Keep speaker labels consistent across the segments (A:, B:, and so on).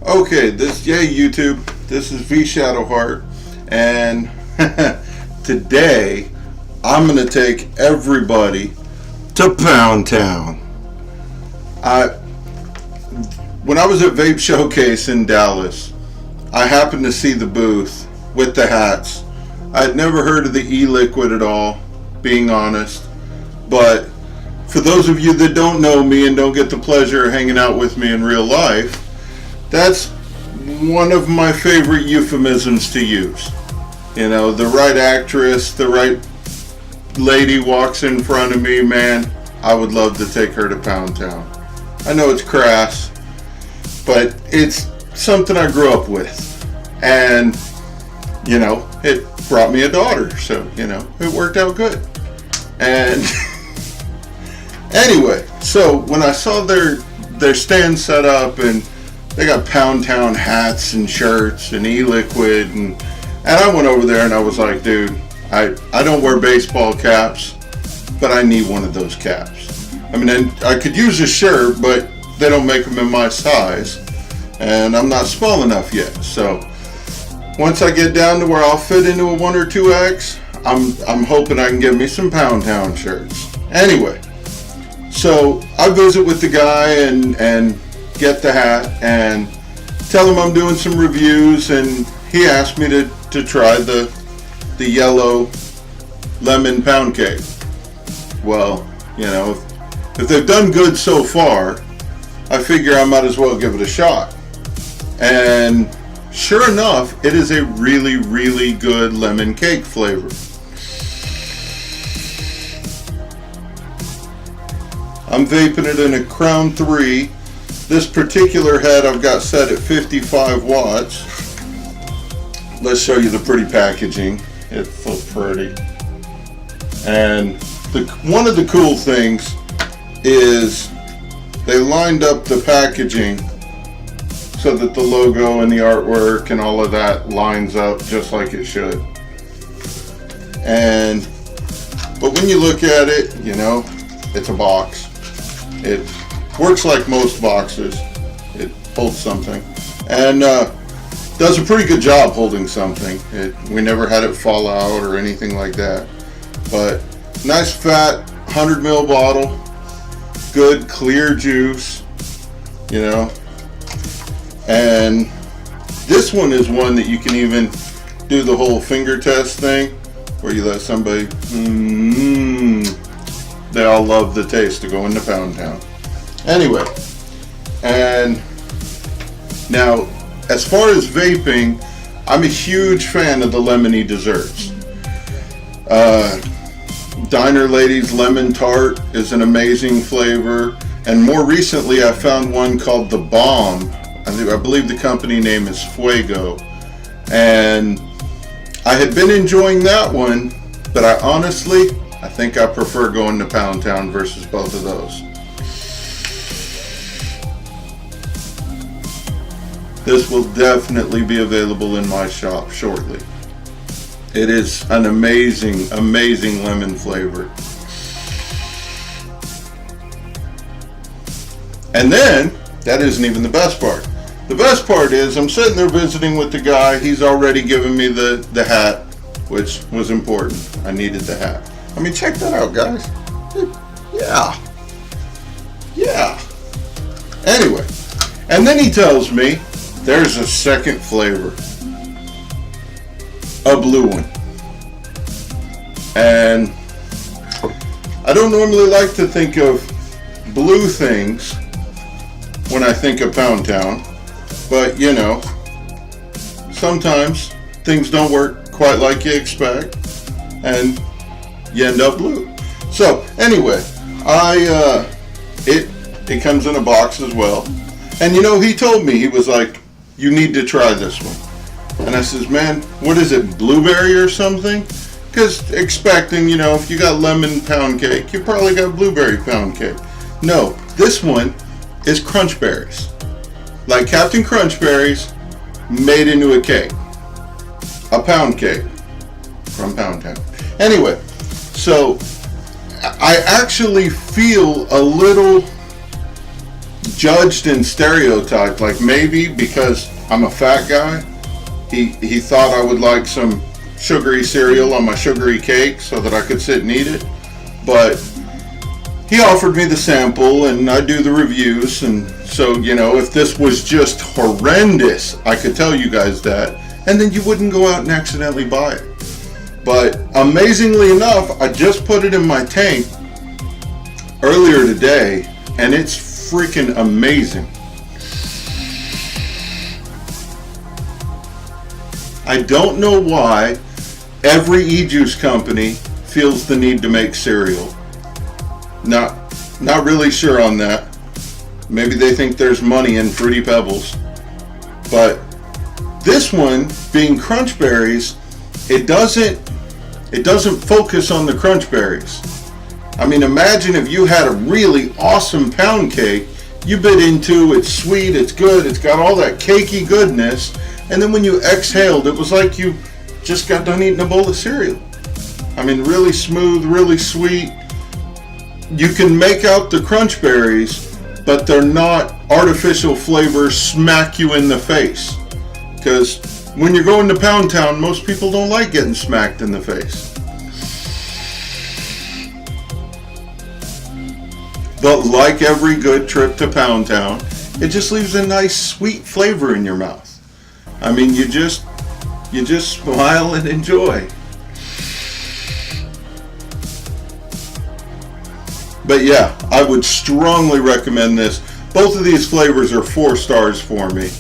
A: Okay, YouTube. This is V Shadowheart, and today I'm gonna take everybody to Pound Town. When I was at Vape Showcase in Dallas, I happened to see the booth with the hats. I'd never heard of the e-liquid at all, being honest, but for those of you that don't know me and don't get the pleasure of hanging out with me in real life, that's one of my favorite euphemisms to use. You know, the right actress, the right lady walks in front of me, man, I would love to take her to Pound Town. I know it's crass, but it's something I grew up with. And, you know, it brought me a daughter, so, you know, it worked out good. And anyway, so when I saw their stand set up, and they got Pound Town hats and shirts and e-liquid, and I went over there and I was like, dude, I don't wear baseball caps, but I need one of those caps. I mean, I could use a shirt, but they don't make them in my size, and I'm not small enough yet. So once I get down to where I'll fit into a 1 or 2X, I'm hoping I can get me some Pound Town shirts. Anyway, so I visit with the guy and get the hat and tell him I'm doing some reviews, and he asked me to try the yellow lemon pound cake. Well, you know, if they've done good so far, I figure I might as well give it a shot. And sure enough, it is a really, really good lemon cake flavor. I'm vaping it in a Crown 3. This particular head I've got set at 55 watts. Let's show you the pretty packaging. It's so pretty. And one of the cool things is they lined up the packaging so that the logo and the artwork and all of that lines up just like it should. But when you look at it, you know, it's a box. It works like most boxes. It holds something and does a pretty good job holding something. We never had it fall out or anything like that. But nice fat 100 ml bottle, good clear juice, you know. And this one is one that you can even do the whole finger test thing where you let somebody, they all love the taste of going to Pound Town. Anyway, and now as far as vaping, I'm a huge fan of the lemony desserts. Diner Lady's Lemon Tart is an amazing flavor, and more recently I found one called The Bomb. I believe the company name is Fuego, and I had been enjoying that one, but I think I prefer going to Pound Town versus both of those. This will definitely be available in my shop shortly. It is an amazing, amazing lemon flavor. And then, that isn't even the best part. The best part is I'm sitting there visiting with the guy. He's already given me the hat, which was important. I needed the hat. I mean, check that out, guys. Yeah. Anyway, and then he tells me there's a second flavor, a blue one. And I don't normally like to think of blue things when I think of Pound Town, but you know, sometimes things don't work quite like you expect and you end up blue. So anyway, it comes in a box as well. And you know, he told me, he was like, you need to try this one. And I says, man, what is it, blueberry or something? Because expecting, you know, if you got lemon pound cake, you probably got blueberry pound cake. No, this one is Krunchberries. Like Captain Crunchberries made into a cake. A pound cake from Pound Town. Anyway, so I actually feel a little judged and stereotyped. Like maybe because I'm a fat guy, he thought I would like some sugary cereal on my sugary cake so that I could sit and eat it. But he offered me the sample and I do the reviews, and so, you know, if this was just horrendous, I could tell you guys that, and then you wouldn't go out and accidentally buy it. But amazingly enough, I just put it in my tank earlier today, and it's freaking amazing. I don't know why every e-juice company feels the need to make cereal. Not really sure on that. Maybe they think there's money in Fruity Pebbles. But this one, being crunch berries, it doesn't focus on the crunch berries. I mean, imagine if you had a really awesome pound cake, you bit into, it's sweet, it's good, it's got all that cakey goodness, and then when you exhaled, it was like you just got done eating a bowl of cereal. I mean, really smooth, really sweet. You can make out the crunch berries, but they're not artificial flavors smack you in the face. Because when you're going to Pound Town, most people don't like getting smacked in the face. But like every good trip to Pound Town, it just leaves a nice sweet flavor in your mouth. I mean, you just smile and enjoy. But yeah, I would strongly recommend this. Both of these flavors are 4 stars for me.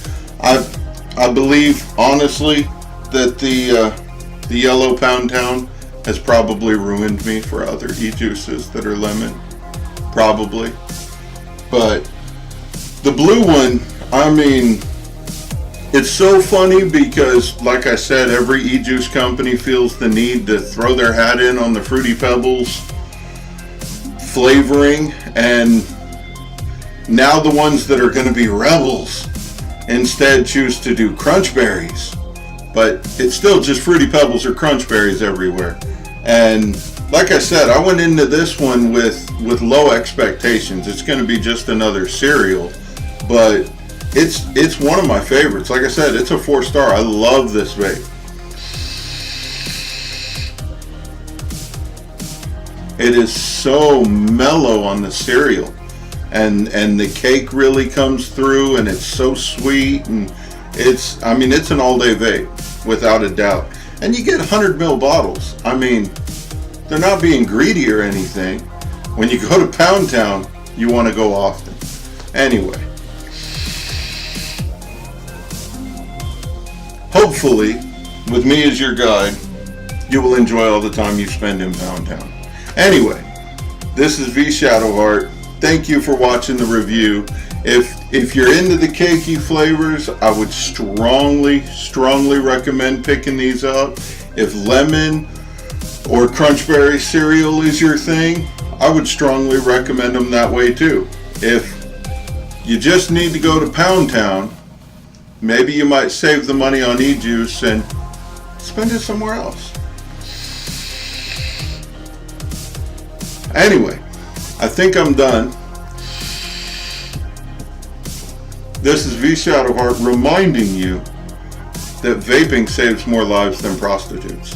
A: I believe, honestly, that the yellow Pound Town has probably ruined me for other e-juices that are lemon. Probably. But the blue one, I mean, it's so funny because, like I said, every e-juice company feels the need to throw their hat in on the Fruity Pebbles flavoring, and now the ones that are going to be rebels instead choose to do crunch berries. But it's still just Fruity Pebbles or crunch berries everywhere. And like I said, I went into this one with low expectations. It's going to be just another cereal, but it's one of my favorites. Like I said, it's a 4-star. I love this vape. It is so mellow on the cereal, and the cake really comes through, and it's so sweet, and it's an all-day vape without a doubt. And you get 100 ml bottles. I mean, they're not being greedy or anything. When you go to Pound Town, you want to go often. Anyway, hopefully, with me as your guide, you will enjoy all the time you spend in Pound Town. Anyway, this is V Shadowheart. Thank you for watching the review. If you're into the cakey flavors, I would strongly recommend picking these up. If lemon or Crunchberry cereal is your thing, I would strongly recommend them that way too. If you just need to go to Pound Town, maybe you might save the money on e-juice and spend it somewhere else. Anyway, I think I'm done. This is V Shadowheart reminding you that vaping saves more lives than prostitutes.